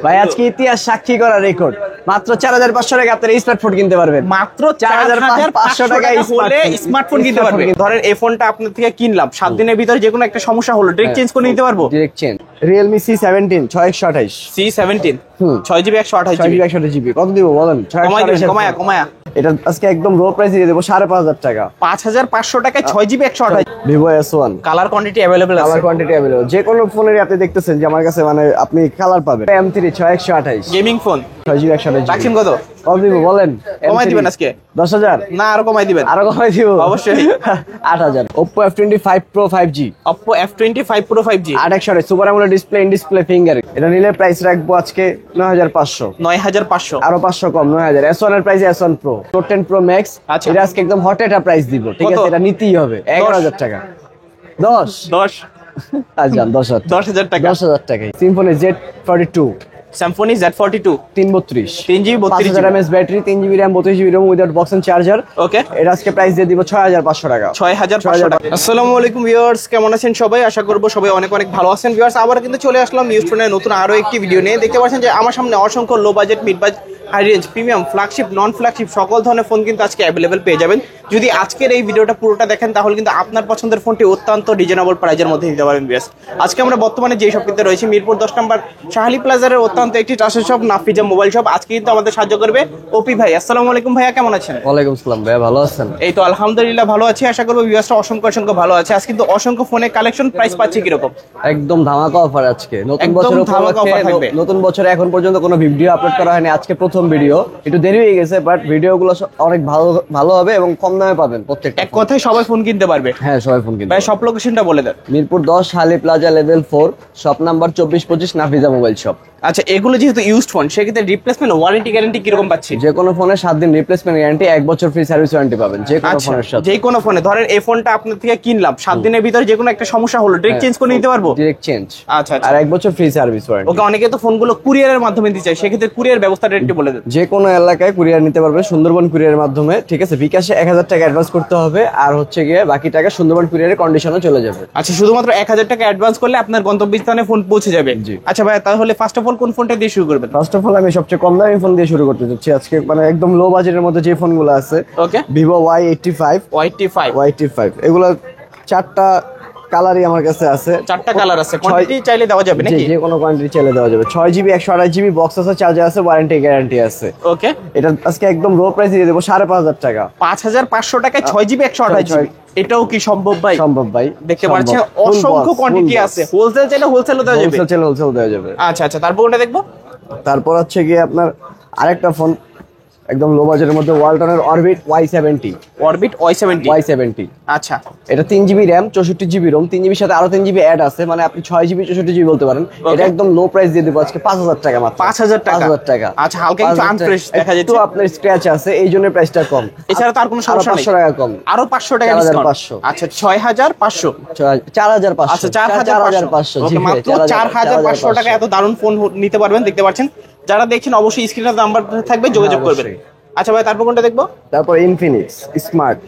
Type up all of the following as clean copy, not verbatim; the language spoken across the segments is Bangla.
ভাই আজকে ইতিহাস সাক্ষী করা রেকর্ড মাত্র 4500 টাকা আপনি স্মার্টফোন কিনতে পারবেন। মাত্র 4500 টাকা হলে স্মার্টফোন কিনতে পারবেন। ধরেন এই ফোনটা আপনার থেকে কিনলাম, 7 দিনের ভিতরে যে কোনো একটা সমস্যা হলো ডাইরেক্ট চেঞ্জ করে নিতে পারবো। Direct change. Realme C17 6128 C17 6GB 128GB কত দিব বলেন? কমায়া এটা আজকে একদম লো প্রাইসে দিয়ে দেব 5500 টাকা। 5500 টাকায় 6GB 128। Vivo S1 colour quantity available আছে। কালার কোয়ান্টিটি अवेलेबल যে কোনো ফোনের আপনি দেখতেছেন যে আমার কাছে মানে আপনি কালার পাবেন। M3 6128 gaming phone 6GB 128GB রাখছেন কত? কত দিব বলেন? কমাই দিবেন আজকে 10000 না আরো কমাই দিবেন? আরো কমাই দিব অবশ্যই 8000। Oppo F25 Pro 5G Oppo F25 Pro 5G 8128 super amoled display in display finger. এটা নিলে প্রাইস রাখবো আজকে 9500 9500 আরো 500 কম 9000। S1 এর price S1 Pro Note 10 Pro Max এটা আজকে একদম হট একটা প্রাইস দিব, ঠিক আছে? এটা নিতেই হবে 11000 টাকা। 10 আচ্ছা 10000 টাকা 10000 টাকা। Symphony Z42 Symphony Z42 332 3GB 5000 mAh battery 3GB RAM 32GB ROM without box and charger. Okay এটা আজকে প্রাইস দিয়ে দিব 6500 টাকা। 6500 টাকা। আসসালামু আলাইকুম ভিউয়ার্স, কেমন আছেন সবাই? আশা করব সবাই অনেক অনেক ভালো আছেন। ভিউয়ার্স আবার কিন্তু চলে আসলাম নিউজটনের নতুন আরো একটি ভিডিও নিয়ে। দেখতে পাচ্ছেন যে আমার সামনে অসংখ্য low budget, mid budget, high range, premium, flagship, non flagship সকল ধরনের ফোন কিন্তু আজকে অ্যাভেলেবেল পেয়ে যাবেন। যদি আজকের এই ভিডিওটা পুরোটা দেখেন তাহলে কিন্তু আপনার পছন্দের ফোনটি অত্যন্ত রিজনেবল প্রাইজের মধ্যে নিতে পারবেন। ভিউয়ার্স আজকে আমরা বর্তমানে যে শপটিতে রয়েছি মিরপুর 10 নম্বর শাহালি প্লাজারের অত্যন্ত একটি trusted shop Nafiza mobile shop. আজকে কিন্তু আমাদের সাহায্য করবে ওপি ভাই। আসসালামু আলাইকুম ভাইয়া, কেমন আছেন? ওয়ালাইকুম আসসালাম ভাইয়া, ভালো আছেন? এই তো আলহামদুলিল্লাহ ভালো আছি। আশা করবো ভিউয়ার্সরা অসংখ্য ভালো আছে। আজ কিন্তু অসংখ্য ফোনের কালেকশন, প্রাইস পাচ্ছি কিরকম? একদম ধামাকা অফার আজকে। নতুন একদম বছর ধামাকা অফার থাকবে। নতুন বছরে এখন পর্যন্ত কোনো ভিডিও আপলোড করা হয়নি, আজকে প্রথম ভিডিও। একটু দেরি হয়ে গেছে বাট ভিডিওগুলো অনেক ভালো হবে এবং কম দামে পাবেন প্রত্যেকটা। এক কথায় সবাই ফোন কিনতে পারবে। হ্যাঁ সবাই ফোন কিনতে। ভাই সব লোকেশনটা বলে দেন। Mirpur 10 Shahali plaza level 4 shop number 2425 Nafiza mobile shop. আচ্ছা এগুলো যেহেতু ইউজড ফোন সেক্ষেত্রে রিপ্লেসমেন্ট ওয়ারেন্টি গ্যারান্টি কিরকম পাচ্ছি? যে কোনো ফোনে 7 দিন রিপ্লেসমেন্ট গ্যারান্টি, 1 বছর ফ্রি সার্ভিস ওয়ারেন্টি পাবেন যে কোনো ফোনের সাথে। যে কোনো ফোনে ধরেন এই ফোনটা আপনার থেকে কিনলাম, 7 দিনের ভিতরে যে কোনো একটা সমস্যা হলো ডাইরেক্ট চেঞ্জ করে নিতে পারবো? Direct change. আচ্ছা আর 1 বছর ফ্রি সার্ভিস ওয়ারেন্টি। ওকে, অনেকে তো ফোনগুলো কুরিয়ারের মাধ্যমে দিতে চায়, সেক্ষেত্রে কুরিয়ার ব্যবস্থাটা একটু বলে দেন। যে কোনো এলাকায় কুরিয়ার নিতে পারবে সুন্দরবন কুরিয়ারের মাধ্যমে, ঠিক আছে? বিকাশে 1000 টাকা অ্যাডভান্স করতে হবে আর হচ্ছে গিয়ে বাকি টাকা সুন্দরবন কুরিয়ারের কন্ডিশনে চলে যাবে। আচ্ছা শুধুমাত্র 1000 টাকা অ্যাডভান্স করলে আপনার গন্তব্যস্থানে ফোন পৌঁছে যাবে। আচ্ছা ভাই তাহলে ফার্স্ট অফ অল কোন ফোনটা দিয়ে শুরু করবেন? ফার্স্ট অফ অল আমি সবচেয়ে কম দামি ফোন দিয়ে শুরু করতে চাচ্ছি আজকে, মানে একদম লো বাজেটের মধ্যে যে ফোনগুলো আছে। ওকে, Vivo Y85 এগুলো 4টা কালারই আমার কাছে আছে। 4টা কালার আছে, কোয়ান্টিটি চাইলে দেওয়া যাবে নাকি? যে কোনো কোয়ান্টিটি চাইলে দেওয়া যাবে। 6GB 128GB বক্স আছে, চার্জার আছে, ওয়ারেন্টি গ্যারান্টি আছে। ওকে, এটা আজকে একদম লো প্রাইসে দিয়ে দেব 5500 টাকা। 5500 টাকায় 6GB 128GB। এটাও কি সম্ভব ভাই? সম্ভব ভাই। দেখতে পাচ্ছেন অসংখ্য কোয়ান্টিটি আছে। হোলসেল চাইলে হোলসেলও দেওয়া যাবে। হোলসেল দেওয়া যাবে। আচ্ছা তারপর কোনটা দেখবো? তারপর হচ্ছে গিয়ে আপনার আরেকটা ফোন একদম লো বাজেটের মধ্যে ওয়ালটনের অরবিট Y70। আচ্ছা এটা 3GB RAM 64GB ROM, 3GB সাথে আরো 3GB অ্যাড আছে, মানে আপনি 6GB 64GB বলতে পারেন। এটা একদম লো প্রাইস দিয়ে দেব আজকে 5000 টাকা মাত্র। 5000 টাকা। আচ্ছা হালকা কিছু আনফ্রেশ দেখা যাচ্ছে, তো আপনার স্ক্র্যাচ আছে এই জন্য প্রাইসটা কম। এছাড়া তার কোনো সমস্যা নেই। 500 টাকা কম, আরো 500 টাকা ডিসকাউন্ট। আচ্ছা 6500 4500। আচ্ছা 4500। ওকে, মাত্র 4500 টাকা এত দারুণ ফোন নিতে পারবেন। দেখতে পাচ্ছেন যারা দেখছেন অবশ্যই স্ক্রিনে নাম্বার থাকবে, যোগাযোগ করবেন। আচ্ছা ভাই তারপর কোনটা দেখবো? তারপর ইনফিনিক্স স্মার্ট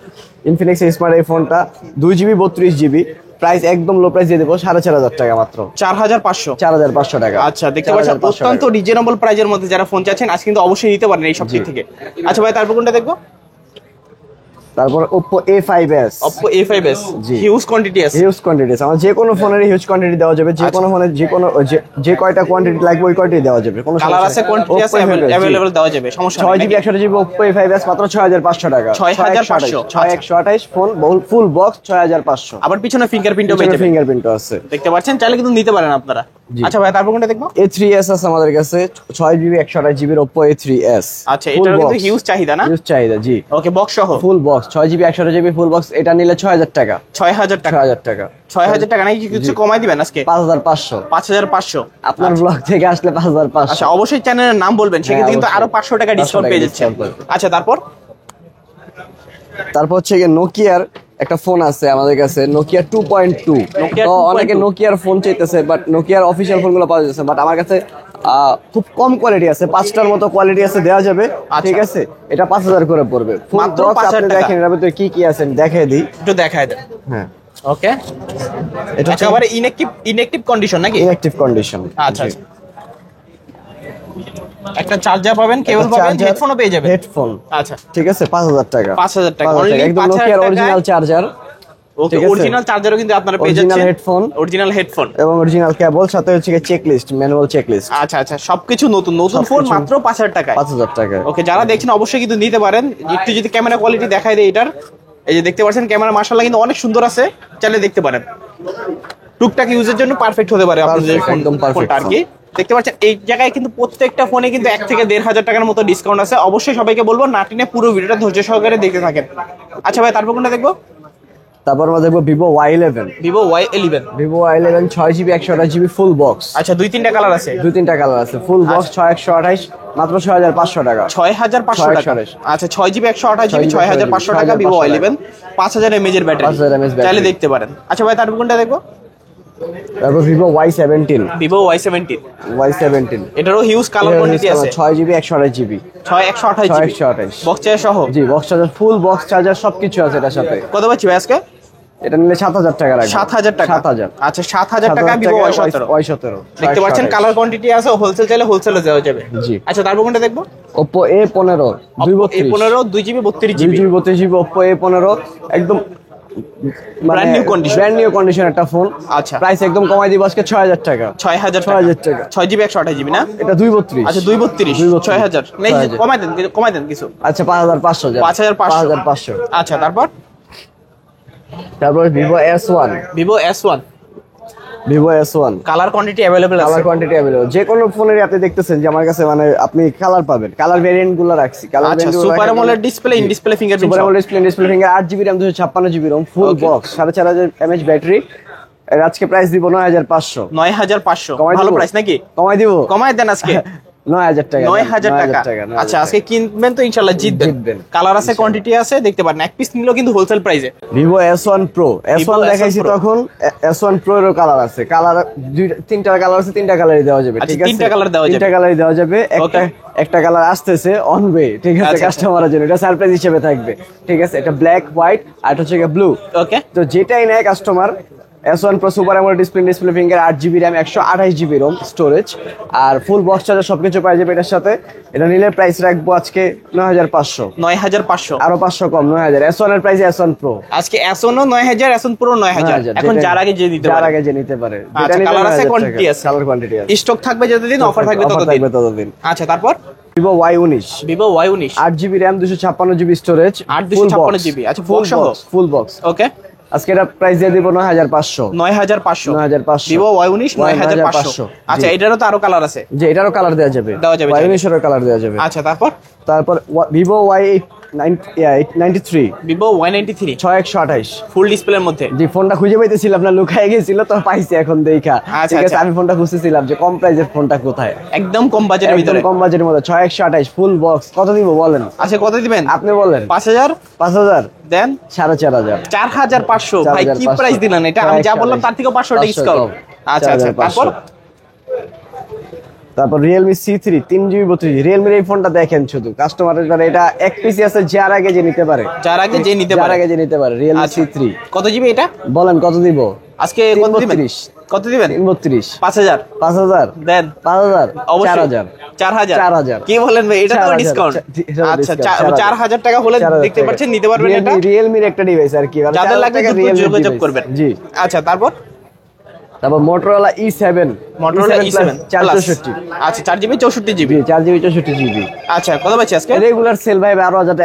এই ফোনটা 2GB 32GB প্রাইস একদম লো প্রাইস দিয়ে দেবো 4500 টাকা মাত্র। 4500 টাকা। আচ্ছা দেখতে পাচ্ছেন অত্যন্ত রিজনেবল প্রাইজের মধ্যে যারা ফোন চাচ্ছেন আজ কিন্তু অবশ্যই নিতে পারেন এই সব দিক থেকে। আচ্ছা ভাই তারপর কোনটা দেখবো? তারপর Oppo A5s হিউজ কোয়ান্টিটি আছে। আমার যে কোনো ফোনের হিউজ কোয়ান্টিটি দেওয়া যাবে। যে কোনো ফোনে যে কয়টা কোয়ান্টিটি লাগবে ওই কোয়ান্টিটি দেওয়া যাবে। কোনো কালার আছে, কোয়ান্টিটি আছে, अवेलेबल দেওয়া যাবে, সমস্যা নেই। 6GB 128GB Oppo A5s মাত্র 6500 টাকা। 6128 ফোন ফুল বক্স 6500। আবার পিছনে ফিঙ্গারপ্রিন্টও পেয়ে যাবেন। ফিঙ্গারপ্রিন্টও আছে, দেখতে পাচ্ছেন, চাইলে কিন্তু নিতে পারেন আপনারা। আচ্ছা ভাই তারপর কোনটা দেখবো? A3s আছে আমাদের কাছে 6GB 128GB Oppo A3s। আচ্ছা এটার কিন্তু হিউজ চাহিদা না? হিউজ চাহিদা, জি। ওকে, বক্স সহ full box 6GB 128GB full box. এটা নিলে 6000 টাকা। 6000 টাকা নাকি কিছু কমাই দিবেন আজকে? 5500। আপনার ব্লগ থেকে আসলে 5500। আচ্ছা অবশ্যই চ্যানেলের নাম বলবেন, সেক্ষেত্রে কিন্তু আরো 500 টাকা ডিসকাউন্ট পেয়ে যাচ্ছেন। আচ্ছা তারপর হচ্ছে গিয়ে নোকিয়ার একটা ফোন আছে আমাদের কাছে, নোকিয়া 2.2। তো অনেকে নোকিয়ার ফোন চাইতেছে বাট নোকিয়ার অফিসিয়াল ফোনগুলো পাওয়া যাচ্ছে, বাট আমার কাছে খুব কম কোয়ালিটি আছে, 5টার মতো কোয়ালিটি আছে, দেওয়া যাবে। ঠিক আছে, এটা 5000 করে পড়বে। মাত্র 5000 টাকা। দেখেন এর ভিতরে কি আছে দেখাই দিই, একটু দেখায় দেন। হ্যাঁ ওকে, এটা একেবারে ইনঅ্যাক্টিভ কন্ডিশন নাকি? Inactive condition. আচ্ছা একটা চার্জার পাবেন, কেবল পাবেন, হেডফোনও পেয়ে যাবেন। হেডফোন, আচ্ছা ঠিক আছে, 5000 টাকা। 5000 টাকা একদম নোকিয়ার অরিজিনাল চার্জার। ওকে, অরিজিনাল চার্জারও কিন্তু আপনারা পেয়ে যাচ্ছেন, অরিজিনাল হেডফোন এবং অরিজিনাল কেবল, সাথে হচ্ছে চেকলিস্ট, ম্যানুয়াল চেকলিস্ট। আচ্ছা আচ্ছা, সবকিছু নতুন ফোন মাত্র 5000 টাকায়। 5000 টাকা। ওকে, যারা দেখছেন অবশ্যই কিন্তু নিতে পারেন। একটু যদি ক্যামেরা কোয়ালিটি দেখাই দেয় এটার, এই যে দেখতে পাচ্ছেন ক্যামেরা মাশাআল্লাহ কিন্তু অনেক সুন্দর আছে, চাইলে দেখতে পারেন। টুকটাক ইউজের জন্য পারফেক্ট হতে পারে আপনাদের ফোনটা আর কি। দেখতে পাচ্ছেন এই জায়গায় কিন্তু প্রত্যেকটা ফোনে কিন্তু 1 থেকে 1500 টাকার মতো ডিসকাউন্ট আছে। অবশ্যই সবাইকে বলবো না টেনে পুরো ভিডিওটা ধৈর্য সহকারে দেখতে থাকেন। আচ্ছা ভাই, তারপর কোনটা দেখবো? তারপর আমরা দেখবো Vivo Y11। Vivo Y11, 6GB 128GB full box. আচ্ছা, 2-3টা কালার আছে, 2-3টা কালার আছে। ফুল বক্স 6128, মাত্র 6500 টাকা। 6500 টাকা। আচ্ছা, 6GB 128GB 6500 টাকা ভিভো Y11, 5000 mAh এর ব্যাটারি, চাইলে দেখতে পারেন। আচ্ছা ভাই, তারপর কোনটা দেখবো? তারপর ভিভো Y17। এটারও হিউজ কালার কোয়ান্টিটি আছে। 6GB 128GB 128 বক্স চার্জার সহ। জি, box charger, full box charger সবকিছু আছে এটার সাথে। কত পাচ্ছি ভাই আজকে? এটা নিলে 7000 টাকা লাগবে। 7000 টাকা। 7000। আচ্ছা, 7000 টাকা ভিভো Y17। দেখতে পাচ্ছেন কালার কোয়ান্টিটি আছে, হোলসেল চাইলে হোলসেলে দেওয়া যাবে। জি। আচ্ছা, তারপর কোনটা দেখবো? Oppo A15 A15 2GB 32GB। 32GB Oppo A15 একদম ব্র্যান্ড নিউ কন্ডিশন একটা ফোন। আচ্ছা, প্রাইস একদম কমাই দিব আজকে 6000 টাকা। 6000 টাকা। 6GB 128GB না? এটা 232। আচ্ছা, 232 6000 নেই, কমাই দেন কিছু। আচ্ছা, 5500। আচ্ছা, তারপর Vivo S1। Colour quantity available আছে। যে কোনো ফোনের আপনি দেখতেছেন যে আমার কাছে মানে আপনি কালার পাবেন, কালার ভেরিয়েন্ট গুলো রাখছি। আচ্ছা, super amoled display, in display fingerprint, super amoled display finger, 8GB RAM 256GB ROM, full box, 4500 mAh battery. এর আজকে প্রাইস দিব 9500। 9500 ভালো প্রাইস নাকি? কমাই দেন আজকে 9000 টাকা। 9000 টাকা। আচ্ছা, আজকে কিনবেন তো ইনশাআল্লাহ জিতবেন। কালার আছে, কোয়ান্টিটি আছে, দেখতে পারেন। এক পিস নিলেও কিন্তু হোলসেল প্রাইসে। ভিভো S1 Pro দেখাইছি তখন। S1 Pro এর কালার আছে, কালার 3টা কালার আছে, 3টা কালারই দেওয়া যাবে। ঠিক আছে, 3টা কালার দেওয়া যাবে, 3টা কালারই দেওয়া যাবে। একটা কালার আসতেছে অন ওয়ে, ঠিক আছে, কাস্টমারের জন্য এটা সারপ্রাইজ হিসেবে থাকবে। ঠিক আছে, এটা ব্ল্যাক, হোয়াইট আর এটা হচ্ছে ব্লু। ওকে, তো যেটাই নেয় customer, S1 Pro super amoled display finger, 8GB RAM 128GB ROM storage, আর ফুল বক্স চার্জার সবকিছু পাই যাবে এটার সাথে। এটা নিলে প্রাইস রাখবো আজকে 9500। 9500, আরো 500 কম, 9000। S1 এর প্রাইস S1 Pro আজকে S1 9000, S1 Pro 9000। এখন যার আগে যে নিতে পারে, যেটা নিতে কালার আছে, কোয়ান্টিটি আছে, কালার কোয়ান্টিটি আছে। স্টক থাকবে যতদিন, অফার থাকবে ততদিন। আচ্ছা, তারপর Vivo Y19, 8GB RAM 256GB storage, 256GB। আচ্ছা, ফুল বক্স। ওকে, আজকে এটা প্রাইস দিয়ে দিব 9500। 9500 ভিভো Y19 9500। আচ্ছা, এটারও তো আরো কালার আছে। যে এটারও কালার দেওয়া যাবে, Y19 এরও কালার দেওয়া যাবে। আচ্ছা, তারপর ভিভো Y93, ভিভো Y93 6128 ফুল ডিসপ্লের মধ্যে। জি, ফোনটা খুঁজে পাইতেছিলাম না, লুকায় গেছিল, তো পাইছি এখন দেখা। ঠিক আছে, আমি ফোনটা খুঁজতেছিলাম যে কম প্রাইসের ফোনটা কোথায়। একদম কম বাজেটের ভিতরে, কম বাজেটের মধ্যে 6128 ফুল বক্স। কত দিব বলেন? আচ্ছা, কত দিবেন আপনি বলেন? 5000 দেন। 4500, 4500। ভাই, কি প্রাইস দিলেন এটা? আমি যা বললাম তার থেকে 500 টাকা ডিসকাউন্ট। আচ্ছা, তারপর Realme C3 3GB 32GB। Realme এই ফোনটা দেখেন, শুধু কাস্টমারের জন্য এটা এক পিসি আছে, যার আগে যে নিতে পারে, Realme C3। কত জিবি এটা বলেন? কত দিব আজকে? কত দিবেন? 32। 5000 দেন। 5000, 4000 কি বলেন ভাই? এটা তো ডিসকাউন্ট। আচ্ছা, 4000 টাকা হলে দেখতে পাচ্ছেন, নিতে পারবেন এটা। Realme এর একটা ডিভাইস আর কি, যাদের লাগবে যোগাযোগ করবেন। জি। আচ্ছা, তারপর Motorola E7 464। আচ্ছা, 4GB 64GB। 4GB 64GB। আচ্ছা, কত পাচ্ছি আজকে? রেগুলার সেল ভাই 12000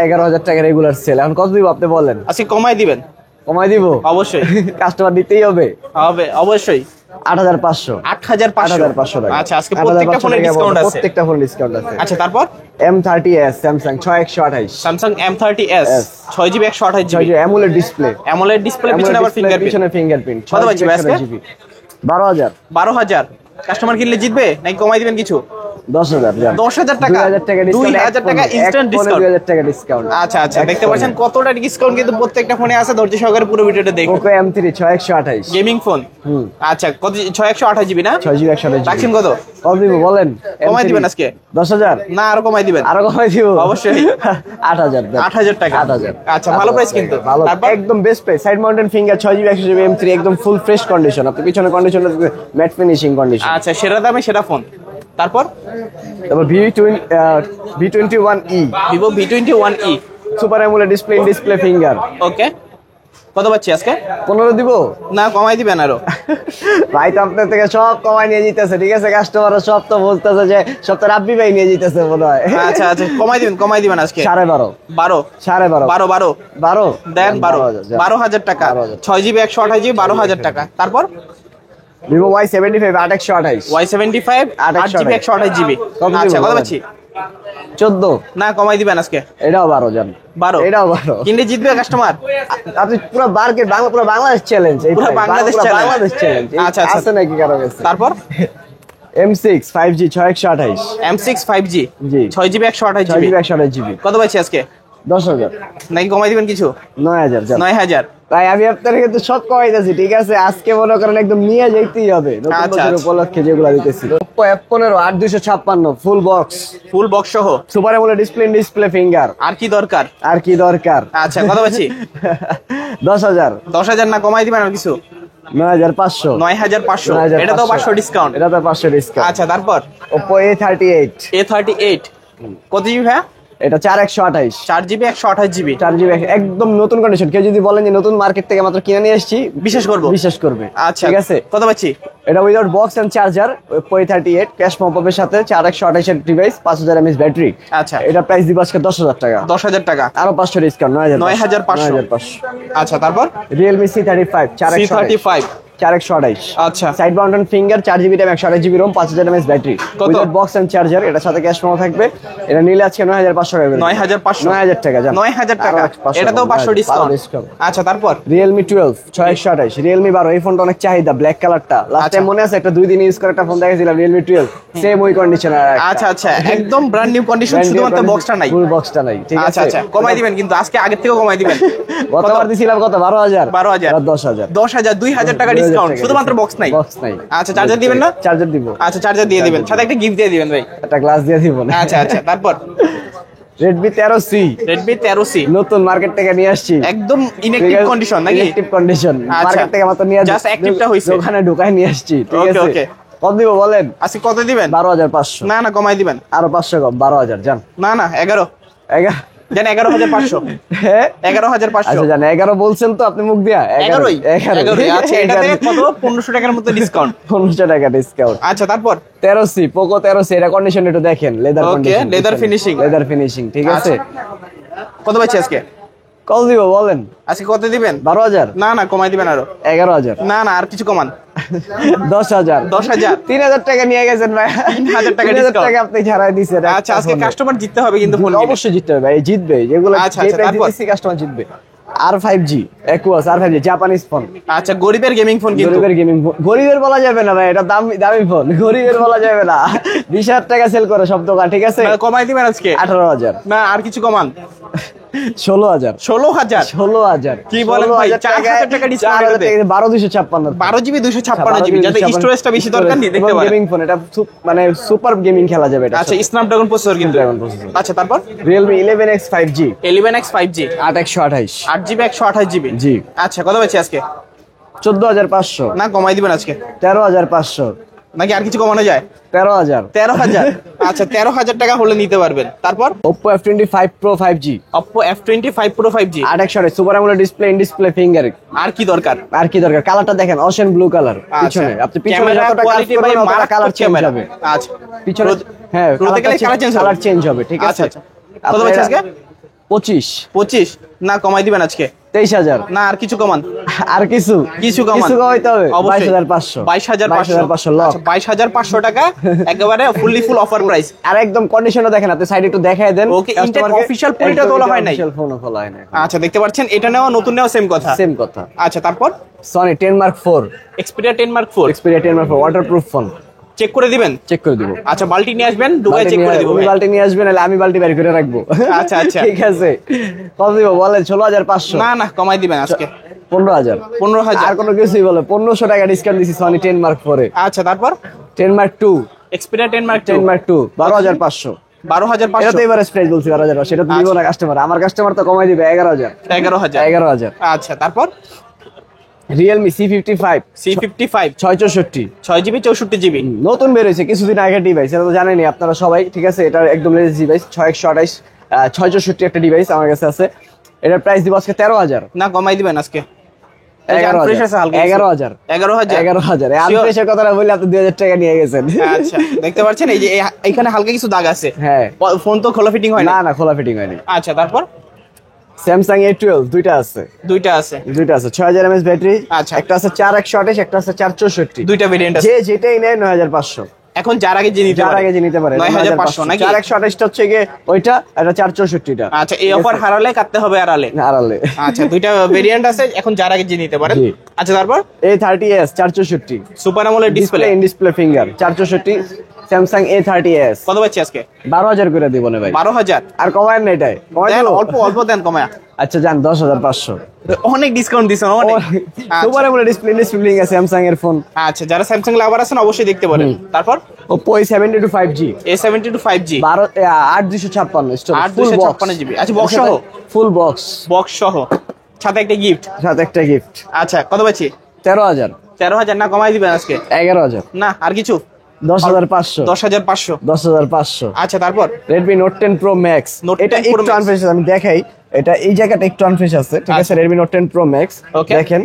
টাকা রেগুলার সেল। এখন কত দিব আপনি বলেন? আজকে কমাই দিবেন? কমাই দিব অবশ্যই, কাস্টমার দিতেই হবে অবশ্যই। 8500 টাকা। আচ্ছা, আজকে প্রত্যেকটা ফোনে ডিসকাউন্ট আছে, আচ্ছা, তারপর M30s Samsung 6128, Samsung M30s 6GB 128GB AMOLED display, পিছনে আবার ফিঙ্গারপ্রিন্ট। কত পাচ্ছি আজকে? 12000। কাস্টমার কিনলে জিতবে নাকি কমাই দিবেন কিছু? 10000 টাকা 2000 টাকা ইনস্ট্যান্ট ডিসকাউন্ট। 2000 টাকা ডিসকাউন্ট। আচ্ছা, দেখতে পাচ্ছেন কতটা ডিসকাউন্ট কিন্তু প্রত্যেকটা ফোনে আছে। ধৈর্য সহকারে পুরো ভিডিওটা দেখুন। Poco M3 6128 gaming phone. আচ্ছা, কত? 6128GB না? 6GB 128GB। রাখছেন কত? কত দিব বলেন? কমাই দিবেন আজকে? 10000 না, আরো কমাই দিবেন? আরো কমাই দিব অবশ্যই। 8000 টাকা। 8000। আচ্ছা, ভালো প্রাইস কিন্তু। তারপর একদম best price, side mounted finger 6GB 128GB M3 একদম ফুল ফ্রেশ কন্ডিশন। আপনি পিছনে কন্ডিশন ম্যাট ফিনিশিং কন্ডিশন। আচ্ছা, সেরা দামে সেরা ফোন। তারপর তারপর V21e Vivo V21e। Super amoled display in display finger. Okay, কত পাচ্ছি আজকে? 15 দিব না, কমাই দিবেন আরো। ভাই তো আপনার থেকে সব কমাই নিয়ে যেতেছে, ঠিক আছে? কাস্টমাররা সব তো বলতেছে যে সব তো রাব্বি ভাই নিয়ে যেতেছে মনে হয়। আচ্ছা আচ্ছা, কমাই দিবেন আজকে। 12.5 12 12.5 12 দেন 12,000 12,000 টাকা। 6GB 128GB 12,000 টাকা। তারপর Vivo Y75 8/128 Y75 8GB 128GB। আচ্ছা, কত পাচ্ছি? 14। না, কমাই দিবেন আজকে। এটাও 12 জান। 12 এটাও 12 কিনলে জিতবে কাস্টমার। আপনি পুরো মার্কেট পুরো বাংলাদেশ চ্যালেঞ্জ। এই পুরো বাংলাদেশ চ্যালেঞ্জ। বাংলাদেশ চ্যালেঞ্জ। আচ্ছা আচ্ছা, আছে নাকি কারো কাছে? তারপর M6 5G 6128 M6 5G জি 6GB 128GB 6GB 128GB কত পাচ্ছি আজকে? 10,000 নাকি কমাই দিবেন কিছু? 9,000 জান। 9,000। ভাই আমি আপনার কিন্তু সব কমাইতেছি, ঠিক আছে? আজকে মনে করেন একদম নিয়ে যেতেই হবে নতুন আচ্ছা, বছর আচ্ছা। উপলক্ষে যেগুলো দিতেছি। Oppo F15 8256 full box, full box সহ, super amoled display in display finger. আর কি দরকার? আর কি দরকার? আচ্ছা, কত পাচ্ছি? 10,000 10,000 না, কমাই দিবেন আর কিছু? 9,500 9,500। এটা তো 500 ডিসকাউন্ট। এটা তো 500 ডিসকাউন্ট। আচ্ছা, তারপর Oppo A38 A38 কত জিবি ভাইয়া? এটা 4128 4GB 128GB। 4GB একদম নতুন কন্ডিশন। কেউ যদি বলেন যে নতুন মার্কেট থেকে মাত্র কিনে নিয়ে এসেছি, বিশ্বাস করবো। বিশ্বাস করবে। আচ্ছা, ঠিক আছে। কত পাচ্ছি? এটা without box and charger, Oppo A38 cash মপআপের সাথে 4128 এর ডিভাইস, 5000 mAh ব্যাটারি। আচ্ছা, এটা প্রাইস দিব আজকে 10,000 টাকা। 10,000 টাকা। আরো 500 ডিসকাউন্ট 9,500। 9,500। আচ্ছা, তারপর Realme C35 C35 4128 আচ্ছা, side mounted finger 4GB RAM 128GB ROM 5000 mAh battery কত? Without box and charger. এটা সাথে ক্যাশ মেমো থাকবে। এটা নিলে আজকে 9,500 টাকা। 9,500 9,000 টাকা জান। 9,000 টাকা। আরো 500 এটা তো 500 ডিসকাউন্ট। ডিসকাউন্ট। আচ্ছা, তারপর Realme 12 6128 Realme 12 এই ফোনটা অনেক চাহিদা, ব্ল্যাক কালারটা। লাস্ট আচ্ছা। টাইম মনে আছে একটা 2 দিন ইউজ করে একটা ফোন দেখাইছিলাম Realme 12, সেম ওই কন্ডিশন। আচ্ছা আচ্ছা, একদম ব্র্যান্ড নিউ কন্ডিশন, শুধুমাত্র বক্সটা নাই। ফুল বক্সটা নাই, ঠিক আচ্ছা আছে? আচ্ছা, কমাই দিবেন কিন্তু আজকে আগের থেকে কমাই দিবেন। গতবার দিছিলাম কত? 12,000 12,000 10,000 10,000 2,000 টাকা ডিসকাউন্ট, শুধুমাত্র বক্স নাই। বক্স নাই। আচ্ছা, চার্জার দিবেন না? চার্জার দিব। আচ্ছা, চার্জার দিয়ে দিবেন, সাথে একটা গিফট দিয়ে দিবেন ভাই। একটা গ্লাস দিয়ে দিব না? আচ্ছা আচ্ছা, তারপর Redmi 13C Redmi 13C নতুন মার্কেট থেকে নিয়ে আসছি, একদম ইনঅ্যাক্টিভ কন্ডিশন নাকি? Inactive condition. আচ্ছা। মার্কেট থেকে মাত্র নিয়ে Just active-টা হইছে। ওখানে ঢুকাই নিয়ে আসছি, ঠিক ওকে, আছে? ওকে। কত দিব বলেন? আজকে কত দিবেন? 12,500। না না, কমাই দিবেন। আরো 500 কম, 12,000 জান। না না, 11 জান, 11,500। হ্যাঁ 11,500। আচ্ছা জান, 11 বলছেন তো আপনি মুখ দিয়া? 11 আচ্ছা, এটাতে কত? 1500 টাকার মতো ডিসকাউন্ট। 1500 টাকা ডিসকাউন্ট। আচ্ছা, তারপর 13C Poco 13C এটা কন্ডিশন একটু দেখেন, leather Okay, condition, leather finishing। Leather finishing, ঠিক আছে? কত পাচ্ছি আজকে? কত দিব বলেন? আজকে কত দিবেন? 12,000 না না, কমাই দিবেন আরো। 11,000 না না, আর কিছু কমান। 10,000 10,000 3,000 টাকা নিয়ে গেছেন ভাই। 3,000 টাকা 3,000 discount। টাকা আপনি ছাড়াই দিছেন। আচ্ছা, আজকে কাস্টমার জিততে হবে কিন্তু ফোন কিনে। অবশ্যই জিততে হবে ভাই, জিতবে যেগুলো। আচ্ছা, আচ্ছা, তারপর? কাস্টমার জিতবে। R5G Aquos R5G Japanese phone. আচ্ছা, গরিবের গেমিং ফোন কিন্তু। গরিবের গেমিং ফোন। গরিবের বলা যাবে না ভাই, এটা দামি দামি ফোন। গরিবের বলা যাবে না। 20,000 টাকা সেল করে সব দোকান, ঠিক আছে? না, কমাই দিবেন আজকে। 18,000 না, আর কিছু কমান। 16,000 16,000 16,000 কি বলেন ভাই? 4,000 টাকা ডিসকাউন্ট। 12,256 12GB 256GB, যাতে স্টোরেজটা বেশি দরকার নেই, দেখতে পারেন। গেমিং ফোন এটা মানে সুপার গেমিং খেলা যাবে এটা। আচ্ছা, স্ন্যাপড্রাগন প্রসেসর কিন্তু। Snapdragon processor। আচ্ছা, তারপর Realme 11X 5G 11X 5G 8/128 8GB 128GB। জি। আচ্ছা, কত পাচ্ছি আজকে? 14,500 না, কমাই দিবেন আজকে। 13,500 নাকি আর কিছু কমানো যায়? 13,000 13,000 আচ্ছা, 13,000 টাকা হলে নিতে পারবেন। তারপর Oppo F25 Pro 5G Oppo F25 Pro 5G 8/128 super amoled display in display finger. আর কি দরকার? আর কি দরকার? কালারটা দেখেন, অশেন ব্লু কালার। পিছনে আপনি পিছনে যতটা কাজ করবেন ততটা কালার চেঞ্জ হবে। আচ্ছা, পিছনে হ্যাঁ কালার চেঞ্জ হবে, ঠিক আছে? আচ্ছা আচ্ছা, কত পাচ্ছি আজকে? 25 না, কমাই দিবেন আজকে। 23,000 না, আর কিছু কমান। আর কিছু কমান। কমাইতে হবে। অবশ্যই। 22,500 22,500 লক। আচ্ছা, 22,500 টাকা একেবারে ফুল অফার প্রাইস। আর একদম কন্ডিশনও দেখেন, আপনি সাইড একটু দেখায় দেন। ওকে, ইনটেক অফিশিয়াল পুরিটা তোলা হয় নাই। অফিশিয়াল ফোনও খোলা হয় না। আচ্ছা, দেখতে পাচ্ছেন, এটা নেওয়া নতুন নেওয়া সেম কথা। সেম কথা। আচ্ছা, তারপর Sony 10 Mark 4 Xperia 10 Mark 4 Xperia 10 Mark 4 waterproof phone. Check করে দিবেন? চেক করে দিব। আচ্ছা, বালতি নিয়ে আসবেন, ডুবাই চেক করে দিব। উনি বালতি নিয়ে আসবেন, নাহলে আমি বালতি বের করে রাখবো। আচ্ছা আচ্ছা, ঠিক আছে। কত দিব বলেন? 16,500 না না, কমাই দিবেন আজকে। 15,000 15,000 আর কোনো কিছুই বলে 1,500 টাকা ডিসকাউন্ট দিছি Sony 10 Mark 4 এ। আচ্ছা, তারপর 10 Mark 2 Xperia 10 Mark 10 Mark 2 12,500 12,500 এটা তো এবারে প্রাইস বলছি 12,500, সেটা তো দিব না কাস্টমার। আমার কাস্টমার তো কমাই দিবে 11,000 11,000 11,000 আচ্ছা, তারপর Realme C55 C55 664 6GB 64GB নতুন বের হয়েছে কিছুদিন আগের ডিভাইস, এটা তো জানেনই আপনারা সবাই, ঠিক আছে? এটা একদম লেটেস্ট ডিভাইস, 6128 664 একটা ডিভাইস আমার কাছে আছে। এটার প্রাইস দিব আজকে 13,000। না কমাই দিবেন আজকে 11,000 11,000 আনফ্রেশের কথাটা বললে আপনি 2,000 টাকা নিয়ে গেছেন। আচ্ছা দেখতে পাচ্ছেন এই যে এখানে হালকা কিছু দাগ আছে। হ্যাঁ, ফোন তো খোলা ফিটিং হয় না না খোলা ফিটিং হয়নি। আচ্ছা তারপর স্যামসাং A12 দুইটা আছে 6000 mAh ব্যাটারি। আচ্ছা। একটা আছে 4128, একটা আছে 464। দুইটা ভেরিয়েন্ট আছে। যে যেটাই নেয় 9500। এখন যার আগে যে নিতে যার পারে আগে যে নিতে পারে 9500 নাকি 4128 টা হচ্ছে গিয়ে ওইটা, এটা 464টা। আচ্ছা এই অফার হারালে কাটতে হবে আড়ালে। আড়ালে। আচ্ছা দুইটা ভেরিয়েন্ট আছে, এখন যার আগে যে নিতে পারেন। জি। আচ্ছা তারপর A30s 464 super AMOLED display in display finger 464 Samsung A30s। কত পাচ্ছি আজকে? 12,000 করে দিব না ভাই। 12,000 আর কমায় না এটাই, কমায় দেন দিবো? অল্প দেন কমায়া। আচ্ছা যান 10,500। অনেক ডিসকাউন্ট দিছেন অনেক। Super AMOLED display finger Samsung এর ফোন। আচ্ছা যারা স্যামসাং লাভার আছেন অবশ্যই দেখতে পারেন। তারপর Oppo A72 5G A72 5G 8256 storage 8256GB। আচ্ছা বক্স সহ? ফুল বক্স বক্স সহ সাথে একটা গিফট। সাথে একটা গিফট। আচ্ছা কত পাচ্ছি? 13,000 13,000 না কমাই দিবেন আজকে? 11,000 না আর কিছু? 10,500 10,500 10,500। আচ্ছা তারপর Redmi Note 10 Pro Max। Note এটা 10 Pro একটু Max। আনফ্রেশ, আমি দেখাই, এটা এই জায়গাটা একটু আনফ্রেশ আছে, ঠিক আছে? আচ্ছা। Redmi Note 10 Pro Max Okay. দেখেন,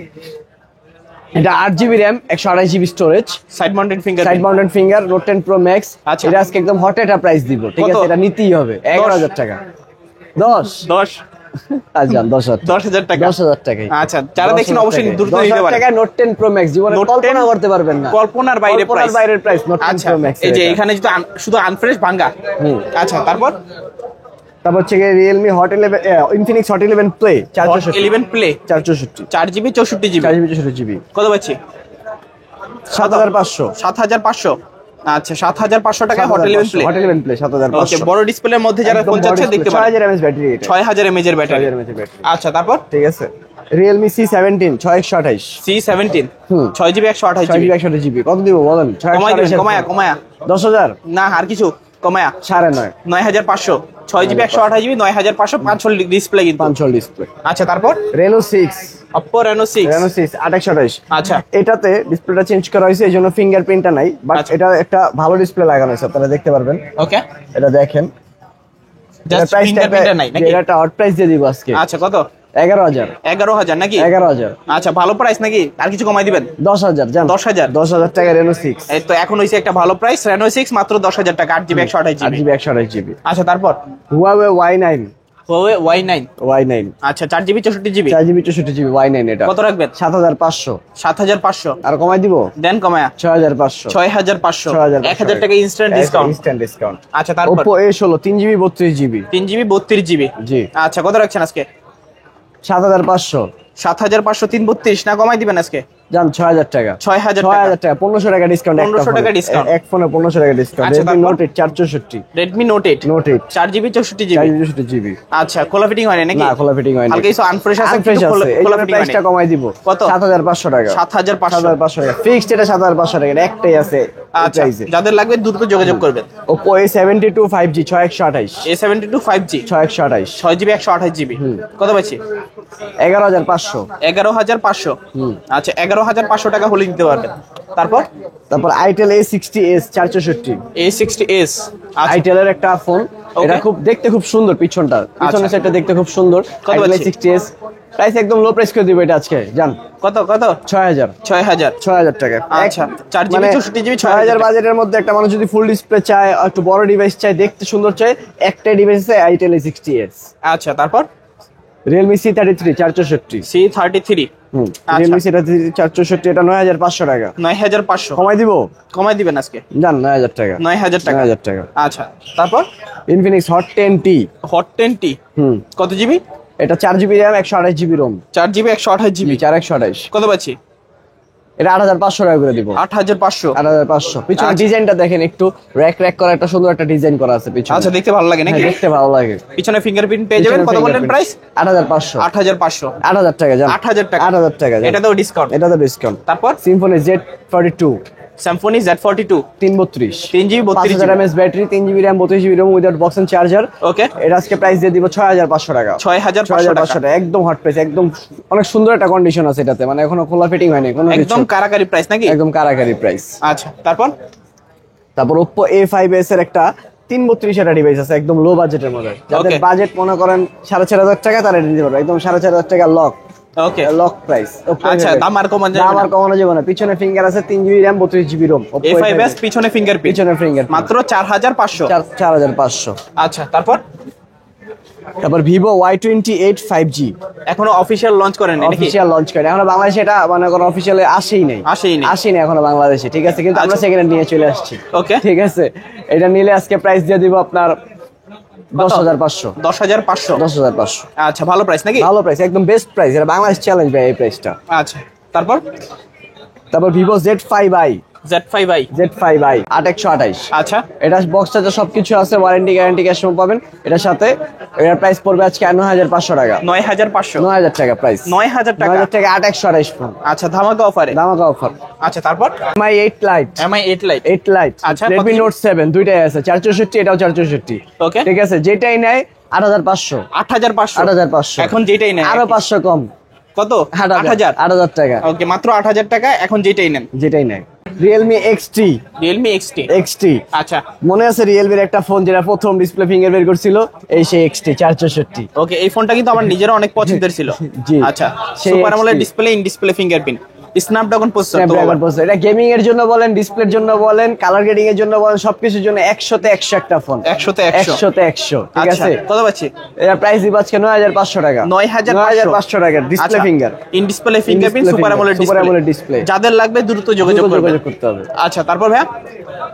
এটা 8GB RAM 128GB storage, side mounted finger. Side mounted finger, Note 10 Pro Max। আচ্ছা। এটা আজকে একদম হট একটা প্রাইস দিব, ঠিক কত? আছে? এটা নিতেই হবে 11,000 টাকা। 10 আচ্ছা 10,000 10,000 টাকা। 10,000 টাকাই। আচ্ছা যারা দেখছেন 10,000 অবশ্যই টাকায়। দ্রুত নিতে 10,000 পারেন। টাকায় Note 10 Pro Max জীবনে Note কল্পনা 10 করতে পারবেন না। কল্পনার বাইরে প্রাইস। কল্পনার বাইরের প্রাইস Note 10 আচ্ছা Pro Max। এই যে এখানে যদি শুধু আনফ্রেশ ভাঙ্গা। আচ্ছা তারপর তারপর হচ্ছে গিয়ে Realme Hot 11 Infinix Hot 11 Play 464 11 play 464 4GB 64GB 4GB কত পাচ্ছি? 7,500 7,500। আচ্ছা 7,500 টাকা হট 11 প্লে। Hot 11 Play ওকে 7,500। বড় ডিসপ্লের মধ্যে যারা ফোন চাচ্ছে দেখতে পারেন। 6000 mAh ব্যাটারি, এটা 6000 mAh এর ব্যাটারি। 6000 mAh এর ব্যাটারি। আচ্ছা তারপর ঠিক আছে। Realme C17 6128 C17 হুম। 6GB 128GB 6GB 128GB কত দিব বলেন? কমাই দিবেন কমায়া 10,000 না আর কিছু কমায়া 9.5 9500 6GB 128GB 9500 500 ডিসপ্লে কিন্তু 500 ডিসপ্লে। আচ্ছা তারপর Reno 6 Oppo Reno 6 Reno 6 2828 আচ্ছা এটাতে ডিসপ্লেটা চেঞ্জ করা হয়েছে, এই জন্য ফিঙ্গারপ্রিন্টটা নাই, বাট আচ্ছা। এটা একটা ভালো ডিসপ্লে লাগানো আছে, আপনারা দেখতে পারবেন। ওকে এটা দেখেন, জাস্ট ফিঙ্গারপ্রিন্ট নাই নাকি? এটা হট প্রাইস দিয়ে দিব আজকে আচ্ছা কত 11,000 11000 নাকি 11,000 আচ্ছা ভালো প্রাইস নাকি আর কিছু কমাই দিবেন 10,000 জান 10,000 টাকা Reno 6 এই তো এখন হইছে একটা ভালো প্রাইস Reno 6 মাত্র 10,000 টাকা 8GB 128GB 8GB 128GB। আচ্ছা তারপর Huawei Y9 Huawei Y9 Y9 আচ্ছা 4GB 64GB 4GB 64GB Y9 এটা কত রাখবেন 7,500 7,500 আর কমাই দিব দেন কমায়া 6,500 6,500 1000 টাকা ইনস্ট্যান্ট ডিসকাউন্ট ইনস্ট্যান্ট ডিসকাউন্ট। আচ্ছা তারপর Oppo A16 3GB 32GB 3GB 32GB জি আচ্ছা কত রাখছেন আজকে 7,500 7,500 332 না কমাই দিবেন আজকে জান 6,000 টাকা 6,000 টাকা 6,000 টাকা 1,500 টাকা ডিসকাউন্ট 1,500 টাকা discount। এক ফোনে 1,500 টাকা ডিসকাউন্ট। আচ্ছা, Redmi তারপর? Note 8 464 Redmi Note 8 Note 8 4GB 64GB 4GB আচ্ছা খোলা ফিটিং হয় না নাকি না খোলা ফিটিং হয়নি, হালকা কিছু আনফ্রেশ আছে আনফ্রেশ কিন্তু আছে, এই খোলা জন্য ফিটিং প্রাইসটা কমাই দিব কত? 7,500 টাকা 7,500 7,500 টাকা ফিক্সড, এটা 7,500 টাকা, এটা একটাই আছে আচ্ছা প্রাইসে। যাদের লাগবে দ্রুত যোগাযোগ করবেন Oppo A72 5G 6128 A72 5G 6128 6GB 128GB কত পাচ্ছি 11,500 11,500 আচ্ছা 11,500 টাকা হলে নিতে পারবেন তারপর Itel A60s 464 A60s আচ্ছা আইটেল এর একটা ফোন, এটা খুব দেখতে খুব সুন্দর, পিছনের আচ্ছা। সাইডটা দেখতে খুব সুন্দর। কত Itel পাচ্ছি? A60s প্রাইস একদম লো প্রাইস করে দিব এটা আজকে জান কত 6,000 6,000 টাকা। আচ্ছা 4GB 64GB 6,000 বাজেটের মধ্যে একটা মানুষ যদি ফুল ডিসপ্লে চায়, একটু বড় ডিভাইস চায়, দেখতে সুন্দর চায়, একটাই ডিভাইস আছে Itel A60s। আচ্ছা তারপর Realme C33 464 C33 আচ্ছা। Realme C33 464 এটা 9,500 টাকা 9,500 কমাই দিব কমাই দিবেন আজকে জান 9,000 টাকা 9,000 টাকা 9,000 টাকা। আচ্ছা তারপর Infinix Hot 10T Hot 10T কত জিবি এটা 4GB RAM 128GB ROM 4GB 128GB 4128 কত পাচ্ছি এটা 8,500 টাকা করে দিব 8,500 8,500 পিছনে আচ্ছা। ডিজাইনটা দেখেন, একটু র‍্যাক করা একটা সুন্দর একটা ডিজাইন করা আছে পিছনে। আচ্ছা দেখতে ভালো লাগে নাকি হ্যাঁ, দেখতে ভালো লাগে। পিছনে ফিঙ্গারপ্রিন্ট পেয়ে যাবেন কত বললেন প্রাইস 8,500 8,500 8,000 টাকা জান 8,000 টাকা 8,000 টাকা জান এটাতেও ডিসকাউন্ট এটা তো ডিসকাউন্ট। তারপর Symphony Z42 Samsung Z42 332 3GB 32GB 5000 mAh battery, 3GB RAM, 32GB ROM without box and charger. Okay, এটা আজকে প্রাইস দিয়ে দিব 6500 টাকা। 6500 টাকা, টাকা, একদম হট প্রাইস, একদম অনেক সুন্দর একটা কন্ডিশন আছে এটাতে, মানে এখনো খোলা ফিটিং হয়নি কোনো কিছু, একদম কারাকারি প্রাইস নাকি? একদম কারাকারি প্রাইস। আচ্ছা, তারপর তারপর Oppo A5s এর একটা 332 এর ডিভাইস আছে, একদম লো বাজেটের মধ্যে। যাদের Okay. বাজেট মনে করেন 4500 টাকা, তারা এটা নিতে পারবে, একদম 4500 টাকা লক, ওকে, লক প্রাইস। আচ্ছা, দাম আর কমানো যাবে দাম না? আর কমানো যাবে না। পিছনে ফিঙ্গার আছে, 3GB RAM, 32GB ROM। Oppo A5s পিছনে ফিঙ্গারপ্রিন্ট, পিছনে ফিঙ্গার মাত্র 4500। 4500। আচ্ছা, তারপর তারপর Vivo Y28 5G এখনো অফিশিয়াল লঞ্চ করেন নাকি? অফিশিয়াল লঞ্চ করে, এখনো বাংলাদেশে এটা মানে কোনো অফিশিয়ালি আসেই নাই, আসেনি এখনো বাংলাদেশে, ঠিক আছে, কিন্তু আমরা আচ্ছা। সেখানে নিয়ে চলে আসছি। ওকে, ঠিক আছে, এটা নিলে আজকে প্রাইস দিয়ে দিব আপনার 10500। 10500। 10500, আচ্ছা, ভালো প্রাইস নাকি? ভালো প্রাইস, একদম বেস্ট প্রাইস, এটা বাংলাদেশ চ্যালেঞ্জ ভাই এই প্রাইসটা। আচ্ছা, তারপর তারপর Vivo Z5i Z5i। Z5i 8128। আচ্ছা, এটা বক্স চার্জার সবকিছু আছে, ওয়ারেন্টি গ্যারান্টি ক্যাশ পাবেন এটার সাথে। এটার প্রাইস পড়বে আজকে 9500 টাকা। 9500। 9000 টাকা প্রাইস। 9000 টাকা। 9000 টাকা 8128 ফোন। আচ্ছা, ধামাকা অফারে। দামাকা অফার। আচ্ছা, তারপর Mi 8 Lite, MI 8 Lite। 8 Lite, আচ্ছা, Redmi কত? Note 7 দুইটাই আছে, 464, এটাও 464। ওকে, ঠিক আছে, যেটাই নেয় 8500। 8500। 8500, এখন যেটাই নেন আরো 500 কম। কত? 8000 8000 টাকা, ওকে, মাত্র 8000 টাকা এখন যেটাই নেন। যেটাই নেয়। Realme XT Realme XT। XT আচ্ছা, মনে আছে Realme এর একটা ফোন যেটা প্রথম ডিসপ্লে ফিঙ্গার বের করছিল, এই সেই XT 464। ওকে, এই ফোনটা কিন্তু আমার নিজেরও অনেক পছন্দের ছিল। জি। আচ্ছা, সেই super AMOLED XT display, in display fingerprint, Snapdragon processor. Snapdragon processor. এটা গেমিং এর জন্য বলেন, ডিসপ্লের জন্য বলেন, কালার গ্রেডিং এর জন্য বলেন, সবকিছুর জন্য 100 তে 100 একটা ফোন। 100 তে 100। 100 তে 100, ঠিক আচ্ছা, আছে। কত পাচ্ছি? এর প্রাইস দিব আজকে 9500 টাকা। 9500 টাকা display finger, in display fingerprint, display super finger, AMOLED super AMOLED display। যাদের লাগবে দ্রুত যোগাযোগ করতে হবে। আচ্ছা, তারপর ভাইয়া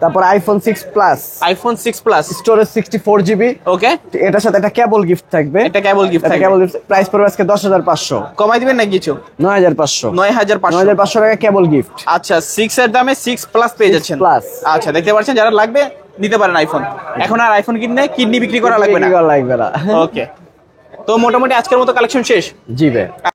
তারপর iPhone 6 Plus, iPhone 6 Plus। Storage 64GB। ওকে, এটার সাথে একটা কেবল গিফট থাকবে। এটা কেবল গিফট এটা থাকবে। কেবল গিফট, প্রাইস পড়বে আজকে 10500। কমাই দিবেন না কিছু? 9500। 9500 টাকা কেবল গিফট। আচ্ছা, 6 এর দামে 6 Plus পেয়ে যাচ্ছেন। Plus। আচ্ছা, দেখতে পাচ্ছেন, যারা লাগবে নিতে পারেন আইফোন। এখন আর আইফোন কিনলে কিডনি বিক্রি করা লাগবে না। লাগবে না। ওকে, তো মোটামুটি আজকের মতো কালেকশন শেষ। জি ভাই।